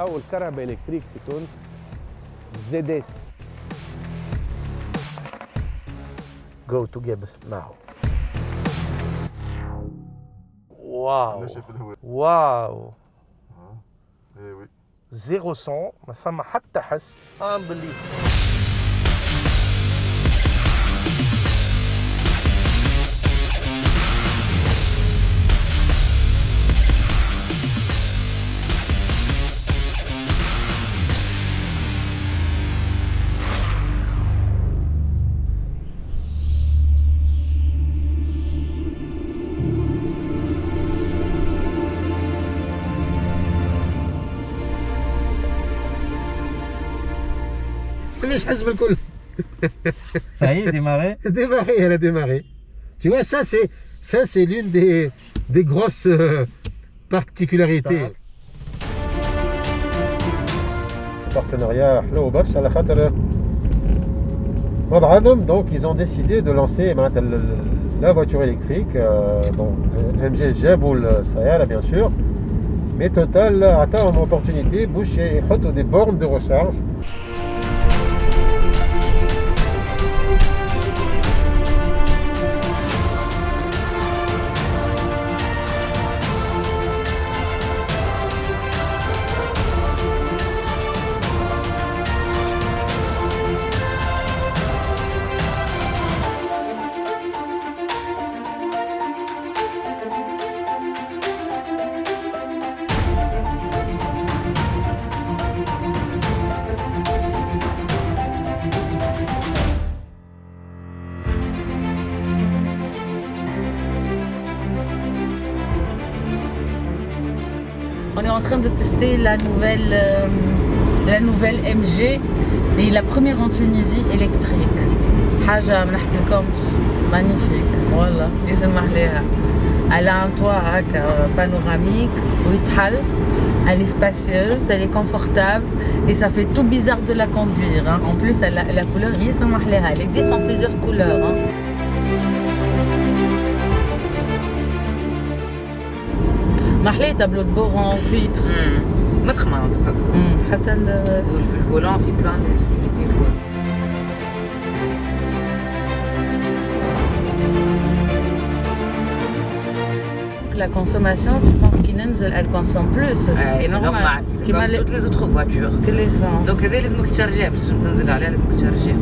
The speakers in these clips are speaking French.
أول كهرباء إلكتريك في تونس ZS. Go to Gibbs now. واو واو. ايه وي 0 ما فما حتى حس. Unbelievable. ليش حزب الكل Ça y est, démarré. démarré, elle a démarré. Tu vois, ça c'est l'une des grosses particularités. Partenariat حلو برشا على خاطر وضعهم. Donc ils ont décidé de lancer la voiture électrique. Bon, MG جابوا السيارة bien sûr, mais Total عطاهم opportunité باش يحطوا des bornes de recharge. On est en train de tester la nouvelle MG et la première en Tunisie électrique. حاجة ما نحكيلكمش magnifique. والله لازم عليها. Elle a un toit هكا panoramique ويتحل. Elle est spacieuse, elle est confortable et ça fait tout bizarre de la conduire. Hein. En plus, la couleur, elle existe en plusieurs couleurs. Hein. محلي تابلو دو بور en cuivre. مضخمة en tout cas. حتى في الفولان في بلان les utilités الكل. La consommation, tu penses qu'elle consomme plus, c'est normal. C'est comme toutes les autres voitures. Que l'essence. Donc هذا لازمك تشارجيها باش تنزل عليها لازمك تشارجيها.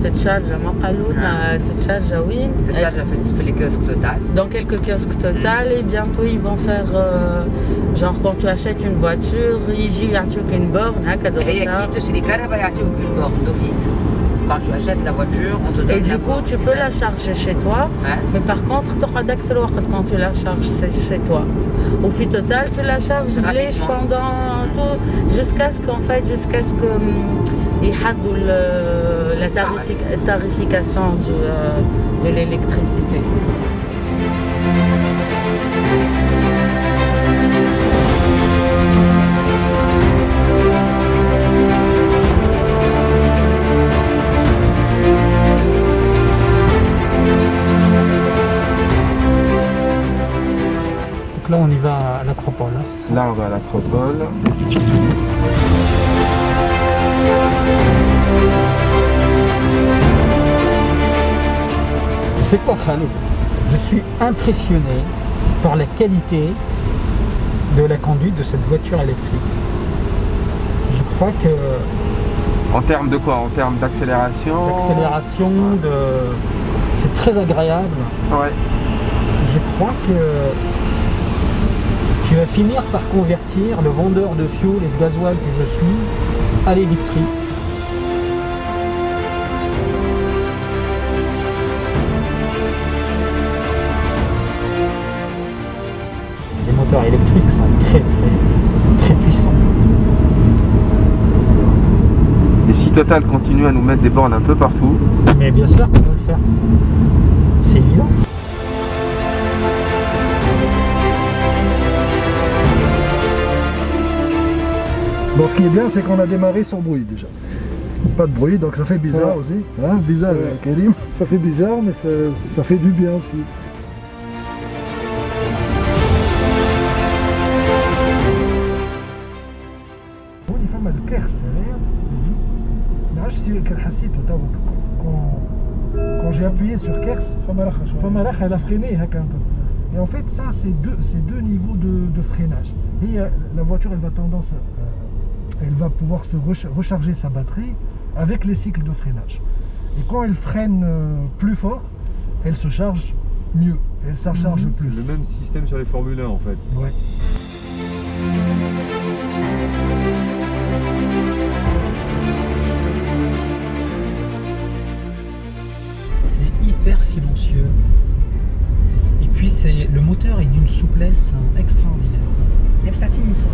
تتشارجا ما قالولنا تتشارجا وين؟ تتشارجا في les kiosques Total. Dans quelques kiosques Total et bientôt ils vont faire genre quand tu achètes une voiture يجي يعطيوك une borne هكا de هي recharge. كي تشري كهرباء يعطيوك une borne d'office. Quand tu achètes la voiture, on te donne Et du coup, tu peux la charger chez toi, mais par contre, quand tu la charges chez toi. Au fil total, tu la charges pendant tout, jusqu'à ce que la tarification de l'électricité. Là, on y va à l'Acropole. Hein, c'est ça. Là, on va à l'Acropole. Tu sais quoi, Khaled? Je suis impressionné par la qualité de la conduite de cette voiture électrique. Je crois que... En termes de quoi? En termes d'accélération? L'accélération, c'est très agréable. Ouais. Je crois que tu vas finir par convertir le vendeur de fioul et de gasoil que je suis à l'électrique. Les moteurs électriques sont très puissants. Et si Total continue à nous mettre des bornes un peu partout? Mais bien sûr qu'on va le faire. C'est évident. Bon, ce qui est bien, c'est qu'on a démarré sans bruit déjà. Pas de bruit, donc ça fait bizarre aussi. Hein, bizarre, Karim. Ça fait bizarre, mais ça fait du bien aussi. فما الكرس هذايا ما عرفتش كان حسيته تو quand j'ai appuyé sur كرس فما رخ elle a freiné هكا un peu. Et en fait ça c'est deux niveaux de freinage. Et la voiture elle va pouvoir se recharger sa batterie avec les cycles de freinage. Et quand elle freine plus fort, elle se charge mieux, elle se recharge plus. C'est le même système sur les Formule 1 en fait. Ouais. C'est hyper silencieux. Et puis le moteur est d'une souplesse extraordinaire. نفس تعطيني سوق